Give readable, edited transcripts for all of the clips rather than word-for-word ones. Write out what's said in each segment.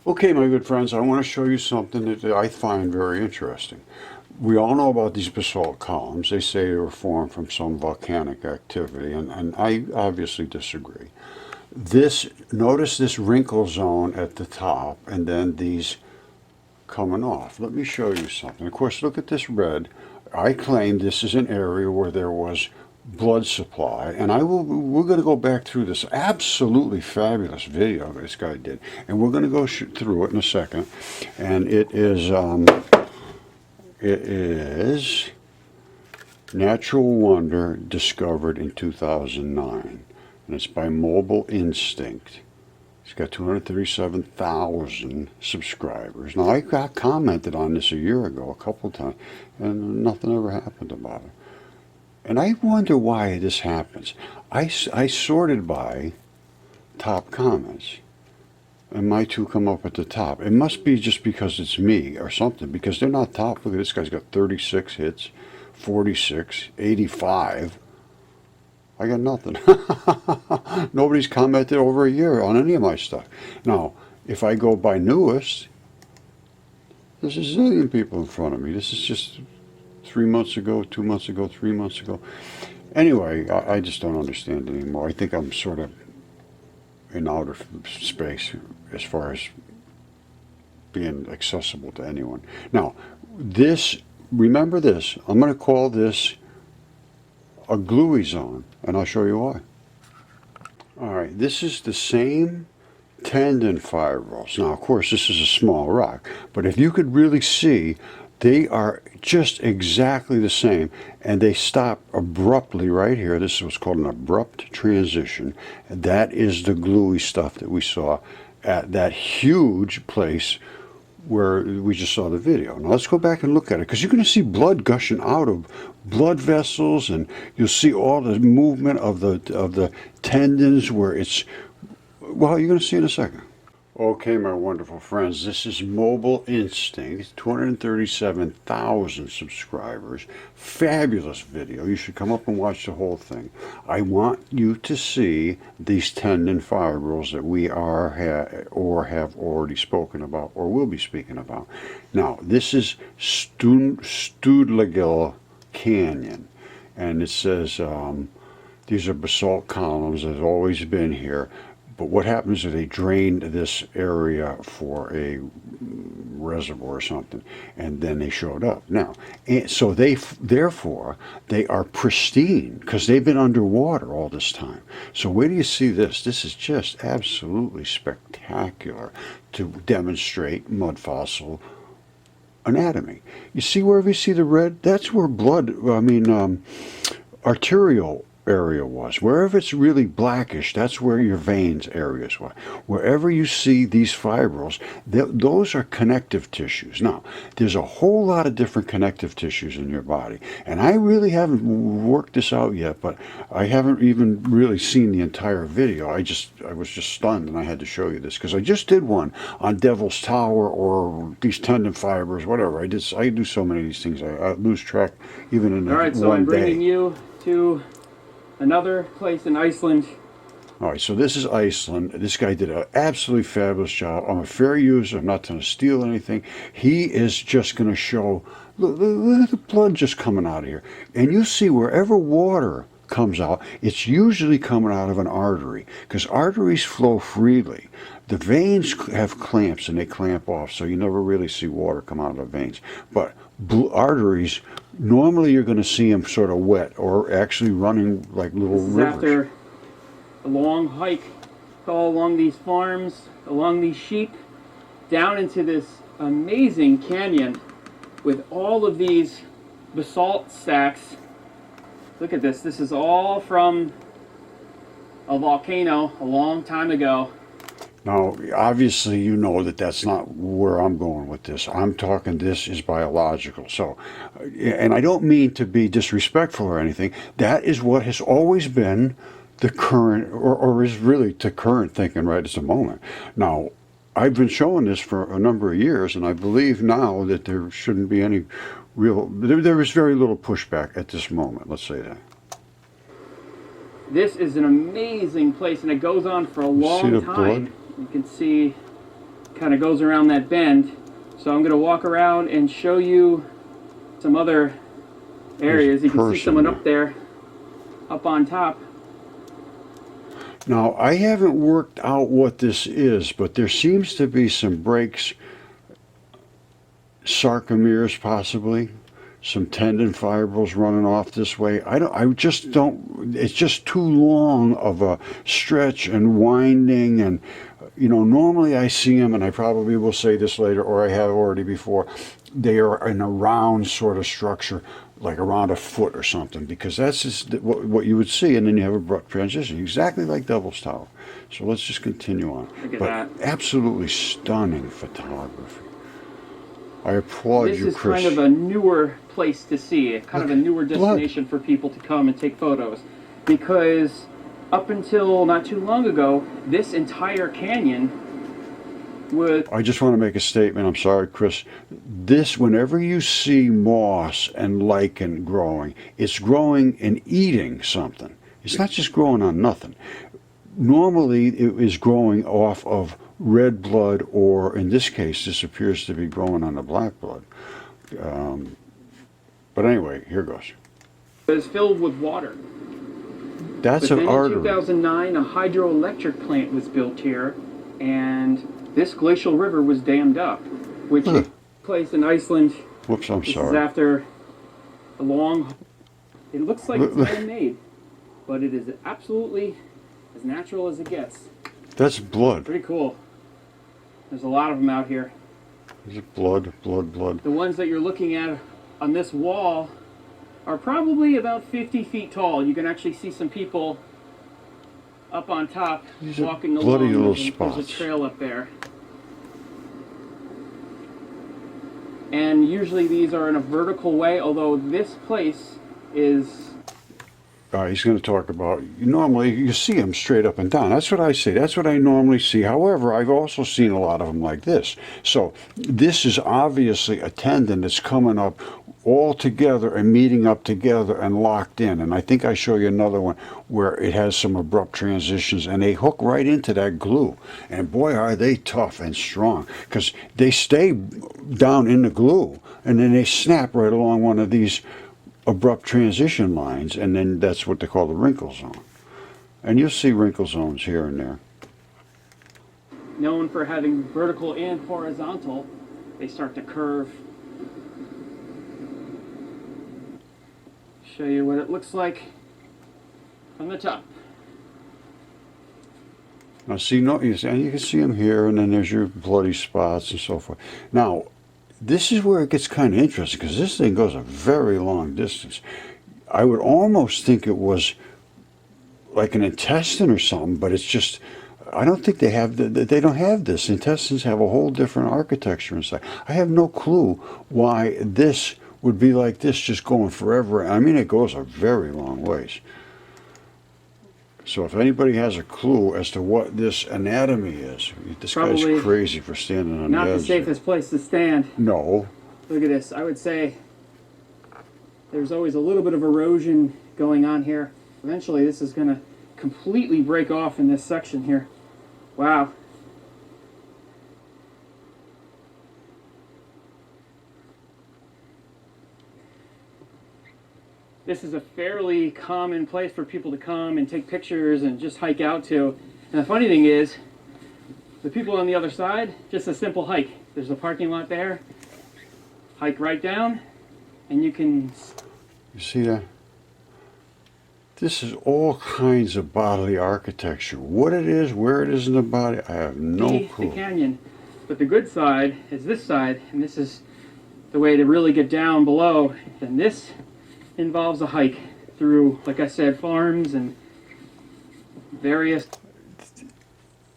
Okay, my good friends, I want to show you something that I find very interesting. We all know about these basalt columns. They say they were formed from some volcanic activity, and I obviously disagree. Notice this wrinkle zone at the top, and then these coming off. Let me show you something. Of course, look at this red. I claim this is an area where there was blood supply, and we're going to go back through this absolutely fabulous video this guy did, and we're going to go through it in a second. And it is Natural Wonder, discovered in 2009, and it's by Mobile Instinct. It's got 237,000 subscribers. Now, I got commented on this a year ago, a couple times, and nothing ever happened about it. And I wonder why this happens. I sorted by top comments, and my two come up at the top. It must be just because it's me or something, because they're not top. Look at this guy's got 36 hits, 46, 85. I got nothing. Nobody's commented over a year on any of my stuff. Now, if I go by newest, there's a zillion people in front of me. This is just 3 months ago, 2 months ago, 3 months ago. Anyway, I just don't understand anymore. I think I'm sort of in outer space as far as being accessible to anyone. Now, remember this, I'm going to call this a Gluey zone, and I'll show you why. All right, this is the same tendon fibrils. Now, of course, this is a small rock, but if you could really see, they are just exactly the same, and they stop abruptly right here. This is what's called an abrupt transition. And that is the Gluey stuff that we saw at that huge place where we just saw the video. Now let's go back and look at it, because you're going to see blood gushing out of blood vessels, and you'll see all the movement of the tendons where it's, well, you're going to see in a second. Okay, my wonderful friends, this is Mobile Instinct, 237,000 subscribers. Fabulous video. You should come up and watch the whole thing. I want you to see these tendon fibrils that we are or have already spoken about or will be speaking about. Now, this is Studlagill Canyon, and it says these are basalt columns that have always been here. But what happens is they drained this area for a reservoir or something, and then they showed up. Now, so therefore, they are pristine because they've been underwater all this time. So where do you see this? This is just absolutely spectacular to demonstrate mud fossil anatomy. You see wherever you see the red? That's where arterial area was. Wherever it's really blackish, that's where your veins areas were. Wherever you see these fibrils, those are connective tissues. Now, there's a whole lot of different connective tissues in your body, and I really haven't worked this out yet, but I haven't even really seen the entire video. I was just stunned, and I had to show you this, because I just did one on Devil's Tower or these tendon fibers, whatever. I do so many of these things, I lose track even in one day. All right, so I'm bringing you to another place in Iceland. All right, so this is Iceland. This guy did an absolutely fabulous job. I'm a fair user. I'm not going to steal anything. He is just going to show, look at the blood just coming out of here. And you see wherever water comes out, it's usually coming out of an artery, because arteries flow freely. The veins have clamps, and they clamp off, so you never really see water come out of the veins. But arteries, normally you're going to see them sort of wet or actually running like little rivers. After a long hike all along these farms, along these sheep, down into this amazing canyon with all of these basalt stacks. Look at this. This is all from a volcano a long time ago. Now, obviously, you know that that's not where I'm going with this. I'm talking this is biological. So, and I don't mean to be disrespectful or anything. That is what has always been the current, or is really the current thinking right at the moment. Now, I've been showing this for a number of years, and I believe now that there shouldn't be any there is very little pushback at this moment, let's say that. This is an amazing place, and it goes on for a long time. You can see kind of goes around that bend. So I'm going to walk around and show you some other areas. You can see someone up there, up on top. Now, I haven't worked out what this is, but there seems to be some breaks, sarcomeres possibly, some tendon fibrils running off this way. I just don't, it's just too long of a stretch and winding, and you know, normally I see them, and I probably will say this later, or I have already before, they are in a round sort of structure, like around a foot or something, because that's just what you would see, and then you have abrupt transition, exactly like Devil's Tower. So let's just continue on. Look at but that. Absolutely stunning photography. I applaud you, This is Chris. kind of a newer place to see, kind of a newer destination for people to come and take photos, because up until not too long ago, this entire canyon would... I just want to make a statement. I'm sorry, Chris. This, whenever you see moss and lichen growing, it's growing and eating something. It's not just growing on nothing. Normally, it is growing off of red blood, or in this case, this appears to be growing on the black blood. But anyway, here goes. was filled with water. That's but an then artery. in 2009, a hydroelectric plant was built here, and this glacial river was dammed up, which took place in Iceland. Whoops, I'm This sorry. is after a long... It looks like it's man-made, but it is absolutely as natural as it gets. That's blood. Pretty cool. There's a lot of them out here. Is it blood? Blood. The ones that you're looking at on this wall are probably about 50 feet tall. You can actually see some people up on top These are walking along. bloody little There's spots. a trail up there. And usually these are in a vertical way, although this place is... He's going to talk about, normally you see them straight up and down. That's what I say. That's what I normally see. However, I've also seen a lot of them like this. So this is obviously a tendon that's coming up all together and meeting up together and locked in. And I think I show you another one where it has some abrupt transitions, and they hook right into that glue. And boy, are they tough and strong, because they stay down in the glue and then they snap right along one of these abrupt transition lines, and then that's what they call the wrinkle zone. And you'll see wrinkle zones here and there. known for having vertical and horizontal. They start to curve. Show you what it looks like from the top. Now see, no, you can see them here, and then there's your bloody spots and so forth. Now, this is where it gets kind of interesting, because this thing goes a very long distance. I would almost think it was like an intestine or something, but it's just, I don't think they have, they don't have this. Intestines have a whole different architecture inside. I have no clue why this would be like this, just going forever. I mean, it goes a very long ways. So if anybody has a clue as to what this anatomy is, this Probably guy's crazy for standing on the not edge. the safest place to stand. No. Look at this. I would say there's always a little bit of erosion going on here. Eventually this is going to completely break off in this section here. Wow. This is a fairly common place for people to come and take pictures and just hike out to. And the funny thing is, the people on the other side, just a simple hike. There's a parking lot there. Hike right down, and you can... You see that? This is all kinds of bodily architecture. What it is, where it is in the body, I have no see clue. the canyon. But the good side is this side, and this is the way to really get down below. And this involves a hike through, like I said, farms and various...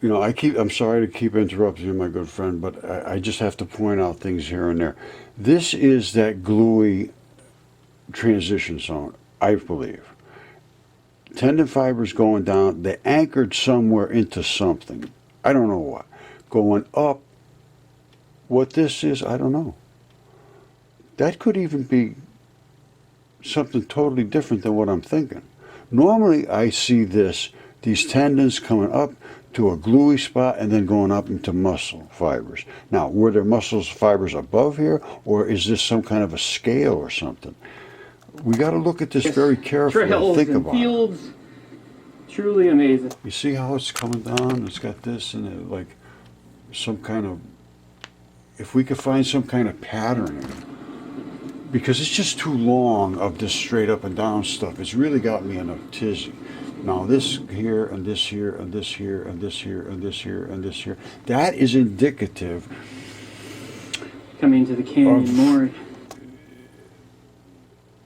You know, I'm sorry to keep interrupting you, my good friend, but I just have to point out things here and there. This is that Gluey transition zone, I believe. Tendon fibers going down, they anchored somewhere into something. I don't know what. Going up, what this is, I don't know. That could even be something totally different than what I'm thinking. Normally I see these tendons coming up to a gluey spot and then going up into muscle fibers. Now, were there muscle fibers above here, or is this some kind of a scale or something? We got to look at this very carefully and Trails think and about it. fields, truly amazing. You see how it's coming down? It's got this and it, like some kind of, if we could find some kind of patterning, because it's just too long of this straight up and down stuff. It's really got me in a tizzy. Now this here and this here and this here and this here and this here and this here, that is indicative. Coming to the canyon more.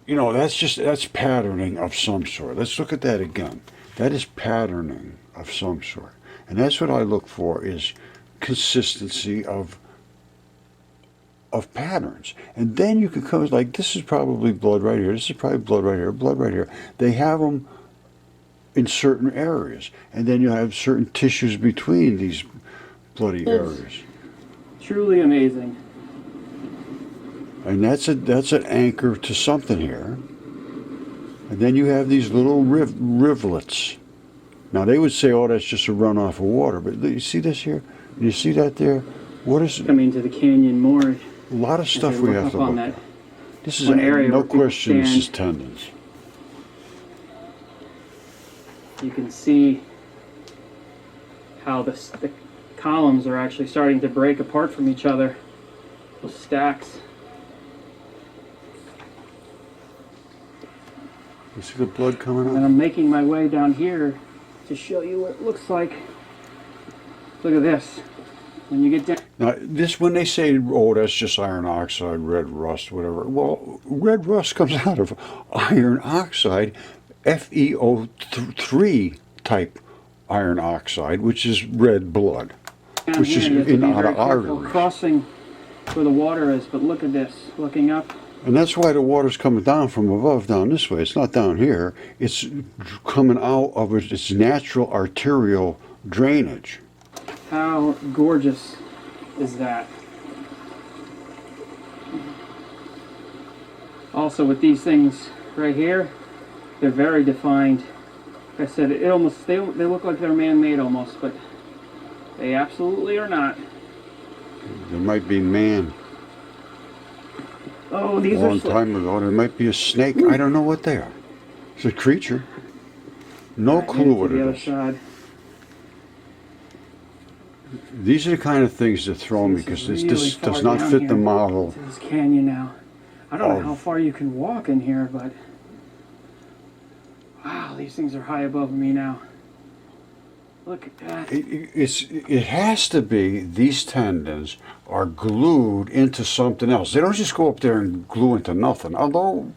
You know, that's patterning of some sort. Let's look at that again. That is patterning of some sort. And that's what I look for, is consistency of patterns. And then you can come, like, this is probably blood right here, this is probably blood right here, blood right here. They have them in certain areas. And then you have certain tissues between these bloody areas. Truly amazing. And that's an anchor to something here. And then you have these little rivulets. Now they would say, oh, that's just a runoff of water. But you see this here? You see that there? What is it? Coming to the canyon more. A lot of stuff we have to look at. This is one area no where people question, this is stand. tendons. You can see how the columns are actually starting to break apart from each other. Those stacks. You see the blood coming And out? I'm making my way down here to show you what it looks like. Look at this. When you get down. Now, this, when they say, oh, that's just iron oxide, red rust, whatever. Well, red rust comes out of iron oxide, FeO3 type iron oxide, which is red blood, Down which here, is you have to in be out very of careful arteries. crossing where the water is, but look at this. Looking up. And that's why the water's coming down from above down this way. It's not down here. It's coming out of its natural arterial drainage. How gorgeous is that? Also with these things right here, they're very defined. Like I said, they look like they're man-made almost, but they absolutely are not. There might be man Oh, a these are long slick. time ago. There might be a snake. I don't know what they are. It's a creature. No Right, clue into what the it other is. side. These are the kind of things that throw me, because This is this really does far not down fit here the model. to this canyon now. I don't know Oh. how far you can walk in here, but wow, these things are high above me now. Look at that. It has to be these tendons are glued into something else. They don't just go up there and glue into nothing. Although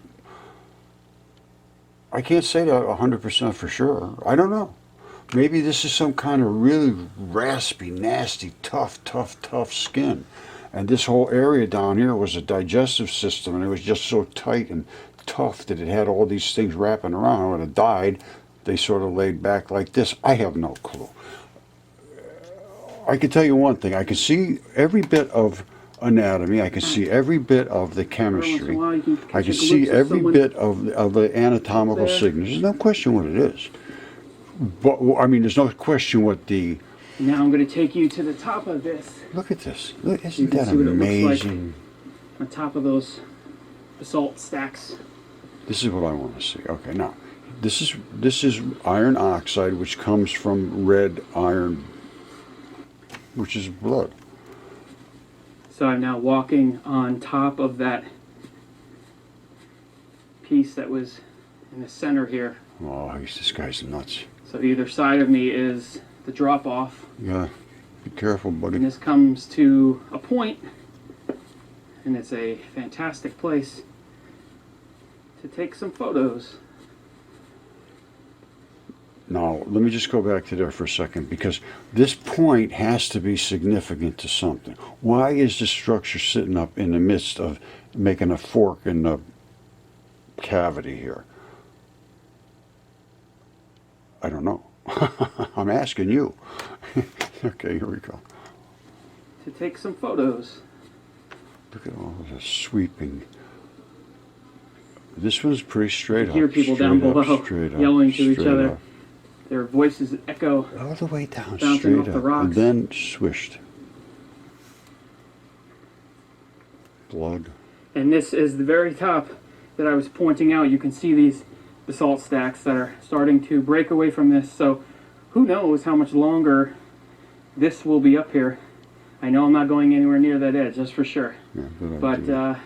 I can't say that 100% for sure. I don't know. Maybe this is some kind of really raspy, nasty, tough skin. And this whole area down here was a digestive system, and it was just so tight and tough that it had all these things wrapping around. When it died, they sort of laid back like this. I have no clue. I can tell you one thing. I can see every bit of anatomy. I can see every bit of the Every once in a chemistry. while you can I catch can a see glimpse of every someone bit of the anatomical there. signals. There's no question what it is. But I mean, there's no question what the. Now I'm going to take you to the top of this. Look at this. Look, You isn't can that see what it looks like. amazing? On top of those basalt stacks. This is what I want to see. Okay, now this is iron oxide, which comes from red iron, which is blood. So I'm now walking on top of that piece that was in the center here. Oh, this guy's nuts. So either side of me is the drop off, Yeah, be careful, and buddy. this comes to a point, and it's a fantastic place to take some photos. Now, let me just go back to there for a second, because this point has to be significant to something. Why is the structure sitting up in the midst of making a fork in the cavity here? I don't know. I'm asking you. Okay, here we go. To take some photos. Look at all the sweeping. This one's pretty straight You up. hear people down straight up, below straight up, yelling to each straight other. up. Their voices echo all the way down, bouncing straight off the up, rocks. and then swished. Blood. And this is the very top that I was pointing out. You can see these basalt stacks that are starting to break away from this. So who knows how much longer this will be up here. I know I'm not going anywhere near that edge, that's for sure. Yeah, But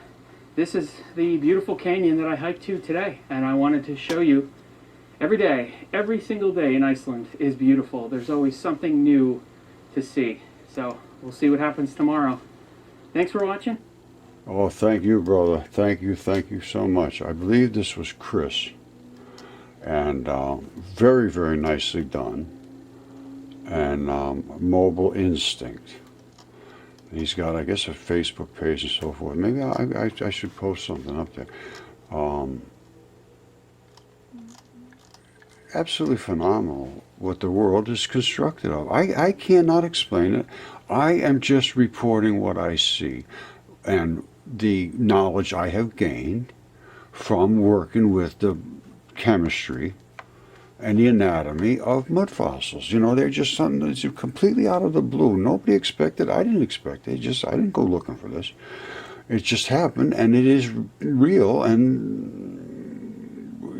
this is the beautiful canyon that I hiked to today, and I wanted to show you every day, every single day in Iceland is beautiful. There's always something new to see. So we'll see what happens tomorrow. Thanks for watching. Oh, thank you, brother. Thank you so much. I believe this was Chris. And very, very nicely done. And Mobile Instinct. And he's got, I guess, a Facebook page and so forth. Maybe I should post something up there. Absolutely phenomenal what the world is constructed of. I cannot explain it. I am just reporting what I see and the knowledge I have gained from working with the chemistry and the anatomy of mud fossils. You know, they're just something that's completely out of the blue. Nobody expected. I didn't expect it. I didn't go looking for this. It just happened, and it is real, and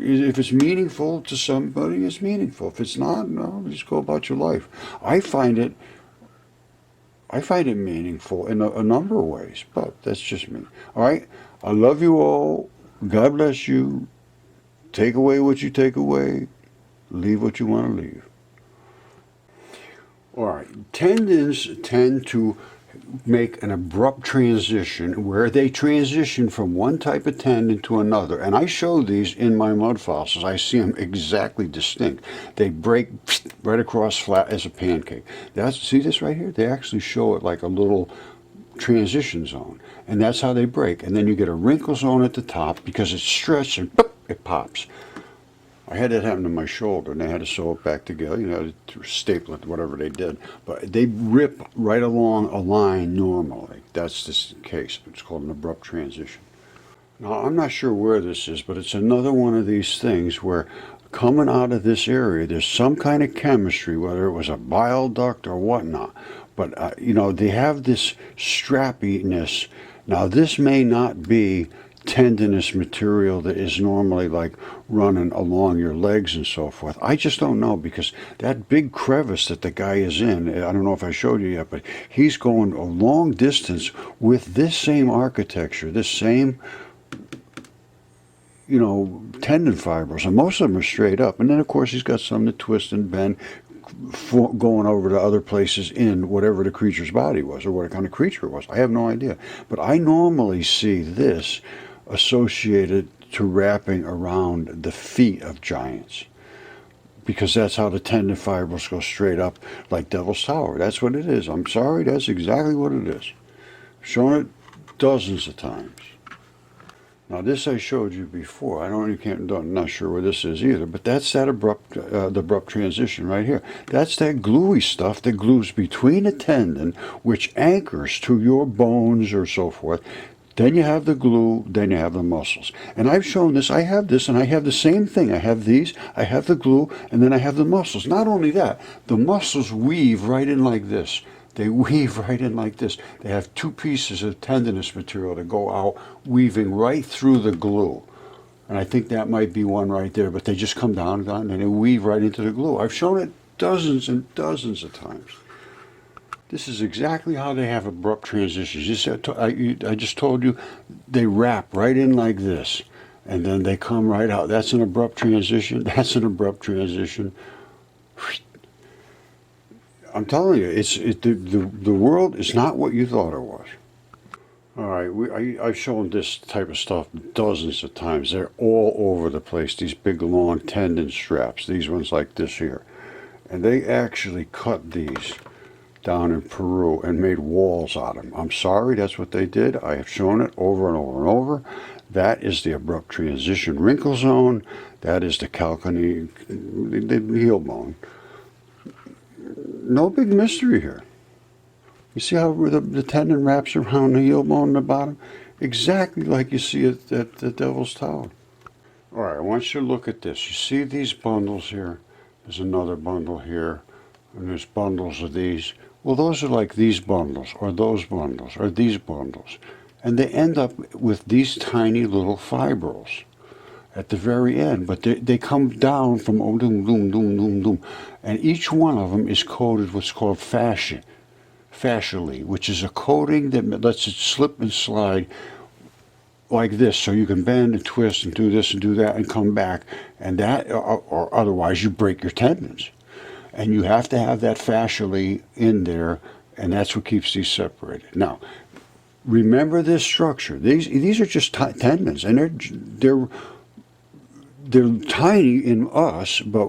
if it's meaningful to somebody, it's meaningful. If it's not, no, just go about your life. I find it meaningful in a number of ways, but that's just me. All right, I love you all. God bless you. Take away what you take away. Leave what you want to leave. All right, tendons tend to make an abrupt transition where they transition from one type of tendon to another. And I show these in my mud fossils. I see them exactly distinct. They break right across flat as a pancake. See this right here? They actually show it like a little transition zone. And that's how they break. And then you get a wrinkle zone at the top because it's stretched and boop, it pops. I had that happen to my shoulder, and they had to sew it back together, you know, to staple it, whatever they did. But they rip right along a line normally. That's the case. It's called an abrupt transition. Now, I'm not sure where this is, but it's another one of these things where coming out of this area, there's some kind of chemistry, whether it was a bile duct or whatnot. But, you know, they have this strappiness. Now, this may not be tendinous material that is normally like running along your legs and so forth. I just don't know, because that big crevice that the guy is in, I don't know if I showed you yet, but he's going a long distance with this same architecture, this same, you know, tendon fibers, and most of them are straight up. And then of course he's got some that twist and bend, going over to other places in whatever the creature's body was or what kind of creature it was. I have no idea. But I normally see this associated to wrapping around the feet of giants, because that's how the tendon fibers go straight up like Devil's Tower. That's what it is. I'm sorry, that's exactly what it is. I've shown it dozens of times. Now this I showed you before. I'm not sure where this is either, but that's that the abrupt transition right here. That's that gluey stuff that glues between a tendon, which anchors to your bones or so forth. Then you have the glue, then you have the muscles. And I've shown this, I have this, and I have the same thing. I have these, I have the glue, and then I have the muscles. Not only that, the muscles weave right in like this. They weave right in like this. They have two pieces of tendinous material that go out, weaving right through the glue. And I think that might be one right there, but they just come down, and they weave right into the glue. I've shown it dozens and dozens of times. This is exactly how they have abrupt transitions. I just told you, they wrap right in like this, and then they come right out. That's an abrupt transition. That's an abrupt transition. I'm telling you, the world is not what you thought it was. All right, I've shown this type of stuff dozens of times. They're all over the place, these big long tendon straps, these ones like this here. And they actually cut these down in Peru and made walls out of them. I'm sorry, that's what they did. I have shown it over and over and over. That is the abrupt transition wrinkle zone. That is the calcaneal, the heel bone. No big mystery here. You see how the tendon wraps around the heel bone in the bottom? Exactly like you see it at the Devil's Tower. All right, I want you to look at this. You see these bundles here? There's another bundle here, and there's bundles of these. Well, those are like these bundles, or those bundles, or these bundles. And they end up with these tiny little fibrils at the very end, but they come down from doom, doom, doom, doom, doom. And each one of them is coated what's called fascially, which is a coating that lets it slip and slide like this, so you can bend and twist and do this and do that and come back, and that, or otherwise you break your tendons. And you have to have that fascially in there, and that's what keeps these separated. Now, remember this structure. These are just tendons, and they're tiny in us, but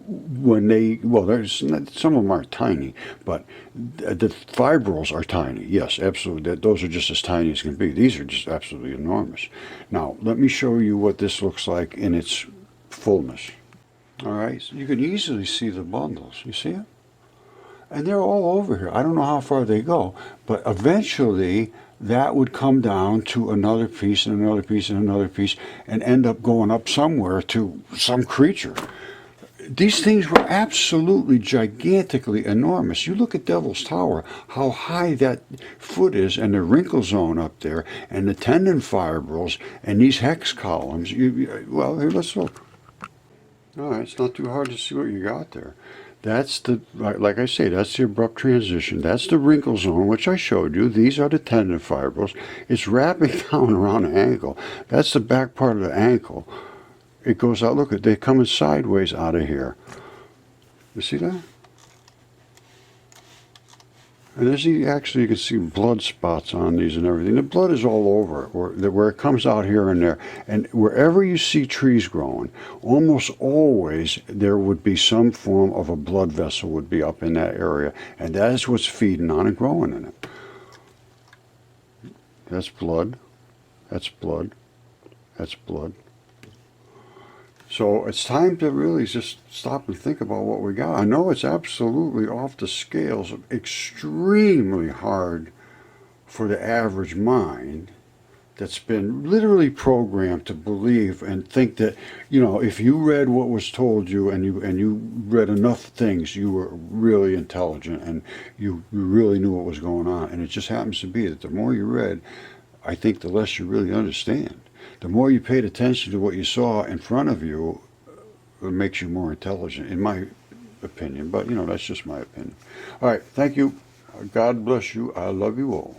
when there's some of them aren't tiny, but the fibrils are tiny. Yes, absolutely. Those are just as tiny as can be. These are just absolutely enormous. Now, let me show you what this looks like in its fullness. All right, so you can easily see the bundles. You see it? And they're all over here. I don't know how far they go, but eventually that would come down to another piece and another piece and another piece and end up going up somewhere to some creature. These things were absolutely gigantically enormous. You look at Devil's Tower, how high that foot is, and the wrinkle zone up there, and the tendon fibrils, and these hex columns. Well, here, let's look. All right, it's not too hard to see what you got there. That's like I say, that's the abrupt transition. That's the wrinkle zone, which I showed you. These are the tendon fibrils. It's wrapping down around the ankle. That's the back part of the ankle. It goes out, look, they're coming sideways out of here. You see that? And actually you can see blood spots on these and everything. The blood is all over it, where it comes out here and there. And wherever you see trees growing, almost always there would be some form of a blood vessel would be up in that area. And that is what's feeding on and growing in it. That's blood. That's blood. That's blood. So it's time to really just stop and think about what we got. I know it's absolutely off the scales, extremely hard for the average mind that's been literally programmed to believe and think that, if you read what was told you and you read enough things, you were really intelligent and you really knew what was going on. And it just happens to be that the more you read, I think the less you really understand. The more you paid attention to what you saw in front of you, it makes you more intelligent, in my opinion. But, that's just my opinion. All right, thank you. God bless you. I love you all.